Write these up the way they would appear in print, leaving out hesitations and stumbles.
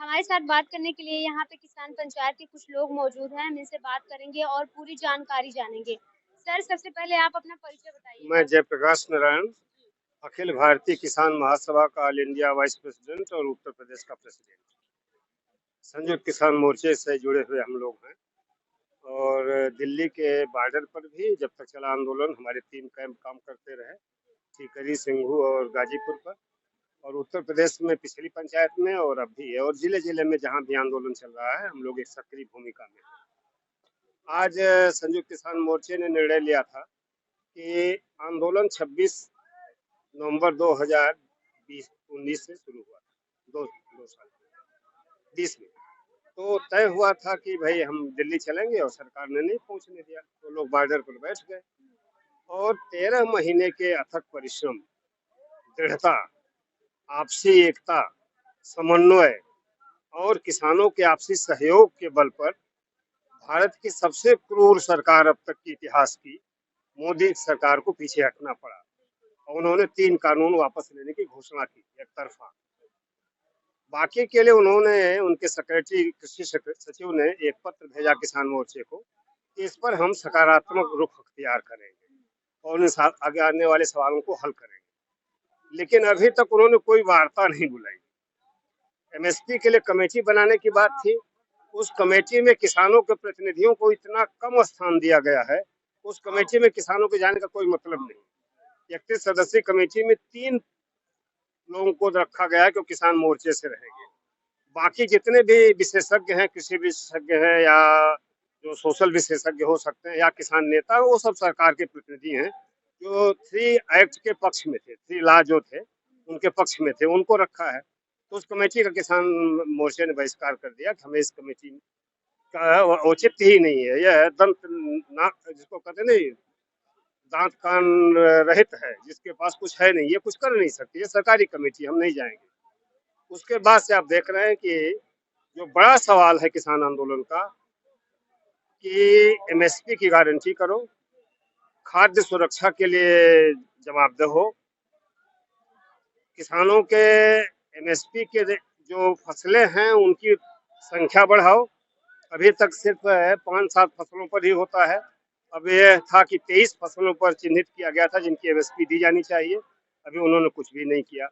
हमारे साथ बात करने के लिए यहाँ पे किसान पंचायत के कुछ लोग मौजूद हैं। हम इनसे बात करेंगे और पूरी जानकारी जानेंगे। सर, सबसे पहले आप अपना परिचय बताइए। मैं जयप्रकाश नारायण, अखिल भारतीय किसान महासभा का ऑल इंडिया वाइस प्रेसिडेंट और उत्तर प्रदेश का प्रेसिडेंट। संयुक्त किसान मोर्चे से जुड़े हुए हम लोग हैं और दिल्ली के बॉर्डर पर भी जब तक चला आंदोलन हमारे 3 कैंप काम करते रहे, सीकरी, सिंघू और गाजीपुर पर, और उत्तर प्रदेश में पिछली पंचायत में और अब भी है, और जिले जिले में जहाँ भी आंदोलन चल रहा है हम लोग एक सक्रिय भूमिका में हैं। आज संयुक्त किसान मोर्चे ने निर्णय लिया था कि आंदोलन 26 नवंबर 2019 से शुरू हुआ था, दो साल 20 में। तो तय हुआ था कि भाई हम दिल्ली चलेंगे और सरकार ने नहीं पहुंचने दिया, तो लोग बॉर्डर पर बैठ गए और 13 महीने के अथक परिश्रम, दृढ़ता, आपसी एकता, समन्वय और किसानों के आपसी सहयोग के बल पर भारत की सबसे क्रूर सरकार अब तक के इतिहास की मोदी सरकार को पीछे हटना पड़ा और उन्होंने 3 कानून वापस लेने की घोषणा की एक तरफा। बाकी के लिए उन्होंने, उनके सेक्रेटरी कृषि सचिव ने एक पत्र भेजा किसान मोर्चे को, इस पर हम सकारात्मक रुख अख्तियार करेंगे और उन आगे आने वाले सवालों को हल करेंगे। लेकिन अभी तक उन्होंने कोई वार्ता नहीं बुलाई। एमएसपी के लिए कमेटी बनाने की बात थी, उस कमेटी में किसानों के प्रतिनिधियों को इतना कम स्थान दिया गया है, उस कमेटी में किसानों के जाने का कोई मतलब नहीं। 31 सदस्यीय कमेटी में 3 लोगों को रखा गया है जो किसान मोर्चे से रहेंगे। बाकी जितने भी विशेषज्ञ हैं, कृषि विशेषज्ञ हैं या जो सोशल विशेषज्ञ हो सकते हैं या किसान नेता, वो सब सरकार के प्रतिनिधि हैं जो 3 एक्ट के पक्ष में थे, 3 लॉ जो थे उनके पक्ष में थे, उनको रखा है। तो उस कमेटी का किसान मोर्चे ने बहिष्कार कर दिया कि हमें इस कमेटी का औचित्य ही नहीं है। यह दंत नाक जिसको कहते नहीं, दांत कान रहित है, जिसके पास कुछ है नहीं, ये कुछ कर नहीं सकती, ये सरकारी कमेटी, हम नहीं जाएंगे। उसके बाद से आप देख रहे हैं कि जो बड़ा सवाल है किसान आंदोलन का कि एमएसपी की गारंटी करो, खाद्य सुरक्षा के लिए जवाबदेह हो, किसानों के एमएसपी के जो फसलें हैं उनकी संख्या बढ़ाओ। अभी तक सिर्फ 5-7 फसलों पर ही होता है। अब यह था कि 23 फसलों पर चिन्हित किया गया था जिनकी एमएसपी दी जानी चाहिए, अभी उन्होंने कुछ भी नहीं किया।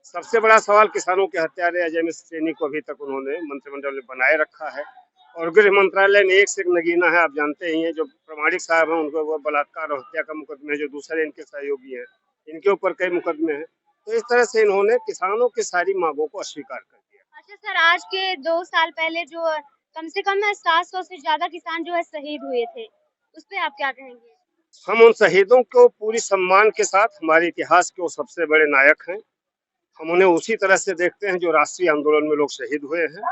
सबसे बड़ा सवाल किसानों के हत्यारे अजय मिश्र सैनी को अभी तक उन्होंने मंत्रिमंडल में बनाए रखा है और गृह मंत्रालय में एक से एक नगीना है। आप जानते ही हैं, जो प्रमाणिक साहब हैं उनको वो बलात्कार और हत्या का मुकदमे, जो दूसरे इनके सहयोगी हैं इनके ऊपर कई मुकदमे हैं। तो इस तरह से इन्होंने किसानों की सारी मांगों को अस्वीकार कर दिया। अच्छा सर, आज के 2 साल पहले जो कम से कम 700 से ज्यादा किसान जो है शहीद हुए थे, उस पे आप क्या कहेंगे? हम उन शहीदों को पूरी सम्मान के साथ, हमारे इतिहास के वो सबसे बड़े नायक हैं, हम उन्हें उसी तरह से देखते हैं जो राष्ट्रीय आंदोलन में लोग शहीद हुए हैं।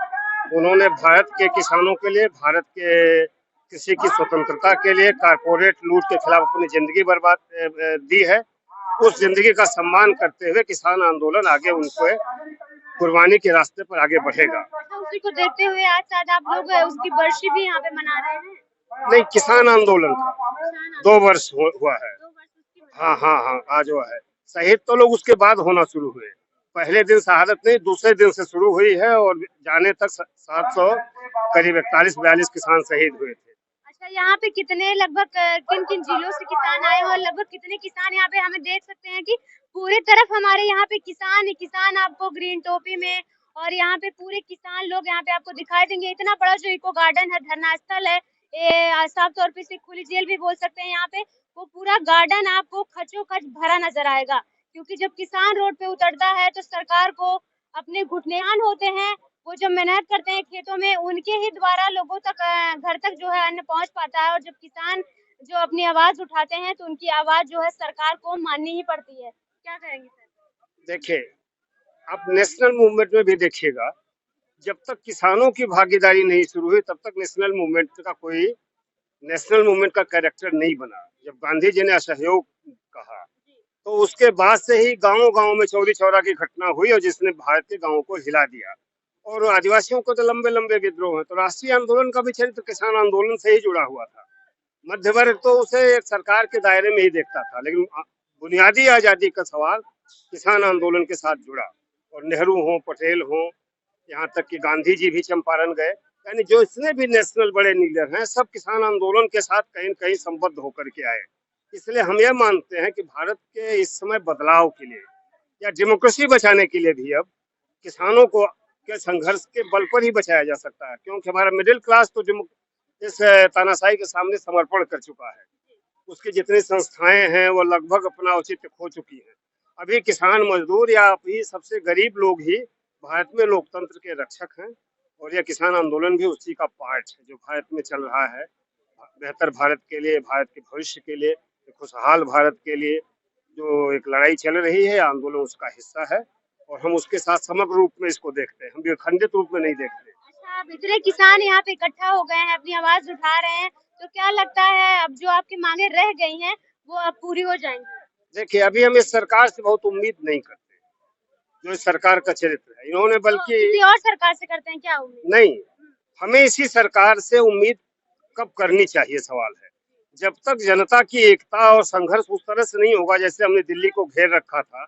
उन्होंने भारत के किसानों के लिए, भारत के कृषि की स्वतंत्रता के लिए, कारपोरेट लूट के खिलाफ अपनी जिंदगी बर्बाद दी है। उस जिंदगी का सम्मान करते हुए किसान आंदोलन आगे उनको कुर्बानी के रास्ते पर आगे बढ़ेगा। उसी को देखते हुए आज शायद आप लोग उसकी बरसी भी यहाँ पे मना रहे हैं। नहीं, किसान आंदोलन का 2 वर्ष हुआ है। 2 वर्ष उसकी हाँ हाँ हाँ, आज हुआ है। शहीद तो लोग उसके बाद होना शुरू हुए, पहले दिन शहादत नहीं, दूसरे दिन से शुरू हुई है और जाने तक 700 करीब 41-42 किसान शहीद हुए थे। अच्छा, यहाँ पे कितने लगभग किन किन जिलों से किसान आए और लगभग कितने किसान यहाँ पे हमें देख सकते हैं कि पूरी तरफ हमारे यहाँ पे किसान ही किसान आपको ग्रीन टोपी में, और यहाँ पे पूरे किसान लोग यहाँ पे आपको दिखाई देंगे। इतना बड़ा जो इको गार्डन है, धरना स्थल है, ये साफ तौर पे इसे खुली जेल भी बोल सकते हैं। यहाँ पे वो पूरा गार्डन आपको खचोखच भरा नजर आएगा, क्योंकि जब किसान रोड पे उतरता है तो सरकार को अपने घुटनेआन होते हैं। वो जो मेहनत करते हैं खेतों में, उनके ही द्वारा लोगों तक घर तक जो है अन्न पहुंच पाता है। और जब किसान जो अपनी आवाज उठाते हैं तो उनकी आवाज जो है सरकार को माननी ही पड़ती है। क्या कहेंगे सर? देखिए, आप नेशनल मूवमेंट में भी देखिएगा, जब तक किसानों की भागीदारी नहीं शुरू हुई तब तक नेशनल मूवमेंट का कोई नेशनल मूवमेंट का कैरेक्टर नहीं बना। जब गांधी जी ने असहयोग कहा तो उसके बाद से ही गांव गांव में चौरी चौरा की घटना हुई और जिसने भारत के गांवों को हिला दिया। और आदिवासियों को तो लंबे लंबे विद्रोह हैं। तो राष्ट्रीय आंदोलन का भी चरित्र किसान आंदोलन से ही जुड़ा हुआ था। मध्य वर्ग तो उसे एक सरकार के दायरे में ही देखता था, लेकिन बुनियादी आजादी का सवाल किसान आंदोलन के साथ जुड़ा। और नेहरू हो, पटेल हो, यहाँ तक कि गांधी जी भी चंपारण गए। यानी जो जितने भी नेशनल बड़े लीडर हैं, सब किसान आंदोलन के साथ कहीं न कहीं संबद्ध होकर के आए। इसलिए हम यह मानते हैं कि भारत के इस समय बदलाव के लिए या डेमोक्रेसी बचाने के लिए भी अब किसानों को के संघर्ष के बल पर ही बचाया जा सकता है, क्योंकि हमारा मिडिल क्लास तो इस तानाशाही के सामने समर्पण कर चुका है। उसकी जितनी संस्थाएं हैं वो लगभग अपना औचित्य खो चुकी हैं। अभी किसान मजदूर या अभी सबसे गरीब लोग ही भारत में लोकतंत्र के रक्षक हैं, और यह किसान आंदोलन भी उसी का पार्ट है जो भारत में चल रहा है। बेहतर भारत के लिए, भारत के भविष्य के लिए, खुशहाल भारत के लिए जो एक लड़ाई चल रही है, आंदोलन उसका हिस्सा है, और हम उसके साथ समग्र रूप में इसको देखते हैं, हम विखंडित रूप में नहीं देखते। अच्छा, अब इतने किसान यहाँ पे इकट्ठा हो गए हैं, अपनी आवाज उठा रहे हैं, तो क्या लगता है अब जो आपकी मांगे रह गई हैं वो अब पूरी हो जाएंगी? देखिए, अभी हम इस सरकार से बहुत उम्मीद नहीं करते, जो इस सरकार का चरित्र है। इन्होंने तो बल्कि किसी और सरकार से करते हैं क्या उम्मीद? नहीं, हमें इसी सरकार से उम्मीद कब करनी चाहिए, सवाल है। जब तक जनता की एकता और संघर्ष उस तरह से नहीं होगा जैसे हमने दिल्ली को घेर रखा था,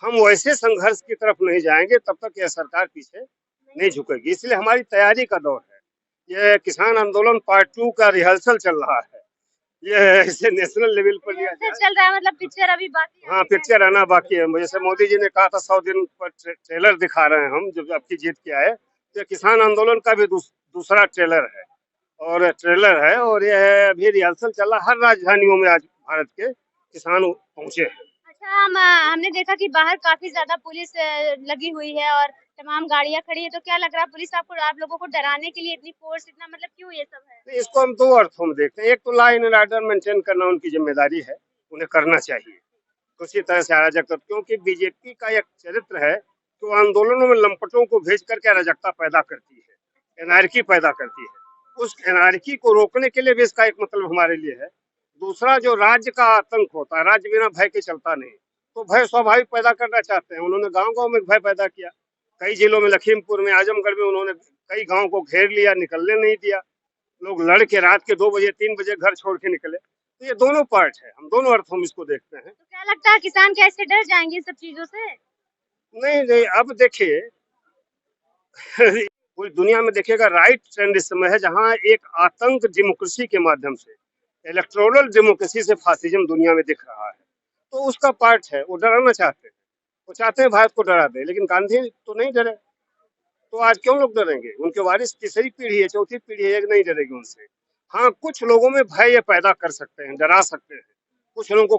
हम वैसे संघर्ष की तरफ नहीं जाएंगे, तब तक यह सरकार पीछे नहीं झुकेगी। इसलिए हमारी तैयारी का दौर है। यह किसान आंदोलन पार्ट 2 का रिहर्सल चल रहा है। ये इसे नेशनल लेवल पर लिया ऐसे जाए। चल रहा है, मतलब पिक्चर अभी बाकी है? हाँ, पिक्चर आना बाकी है। जैसे मोदी जी ने कहा था 100 दिन पर ट्रेलर दिखा रहे हैं हम, जब आपकी जीत के आए, तो किसान आंदोलन का भी दूसरा ट्रेलर है, और यह अभी रिहर्सल चल रहा। हर राजधानियों में आज भारत के किसान पहुंचे हैं। अच्छा, हमने देखा कि बाहर काफी ज्यादा पुलिस लगी हुई है और तमाम गाड़ियां खड़ी है, तो क्या लग रहा है पुलिस आप लोगों को डराने के लिए इतनी फोर्स, इतना मतलब क्यों ये सब है? तो इसको हम दो अर्थों में देखते हैं। एक तो लॉ एंड ऑर्डर मेंटेन करना उनकी जिम्मेदारी है, उन्हें करना चाहिए। उसी तरह से अराजकता, क्योंकि बीजेपी का एक चरित्र है कि वो आंदोलनों में लंपटों को भेज करके अराजकता पैदा करती है, एनार्की पैदा करती है। उस एनार्की को रोकने के लिए भी इसका एक मतलब हमारे लिए है। दूसरा, जो राज्य का आतंक होता है, राज्य बिना भय के चलता नहीं, तो भय स्वाभाविक पैदा करना चाहते हैं। उन्होंने गांव गांव में भय पैदा किया। कई जिलों में, लखीमपुर में, आजमगढ़ में उन्होंने कई गांव को घेर लिया, निकलने नहीं दिया। लोग लड़ के रात के 2 बजे 3 बजे घर छोड़ के निकले। तो ये दोनों पार्ट है, हम दोनों अर्थों में इसको देखते हैं। तो क्या लगता है किसान कैसे डर जाएंगे इन सब चीजों से? नहीं नहीं, अब देखिए पूरी दुनिया में देखिएगा, राइट ट्रेंड इस समय है जहां एक आतंक डेमोक्रेसी के माध्यम से, इलेक्टोरल डेमोक्रेसी से फासिज्म दुनिया में दिख रहा है। तो उसका पार्ट है, वो डराना चाहते हैं, वो चाहते हैं भारत को डरा दे, लेकिन गांधी तो नहीं डरे। तो आज क्यों लोग डरेंगे? उनके वारिस तीसरी पीढ़ी है, चौथी पीढ़ी है, एक नहीं डरेगी उनसे। हाँ, कुछ लोगों में भय ये पैदा कर सकते हैं, डरा सकते हैं, कुछ लोगों को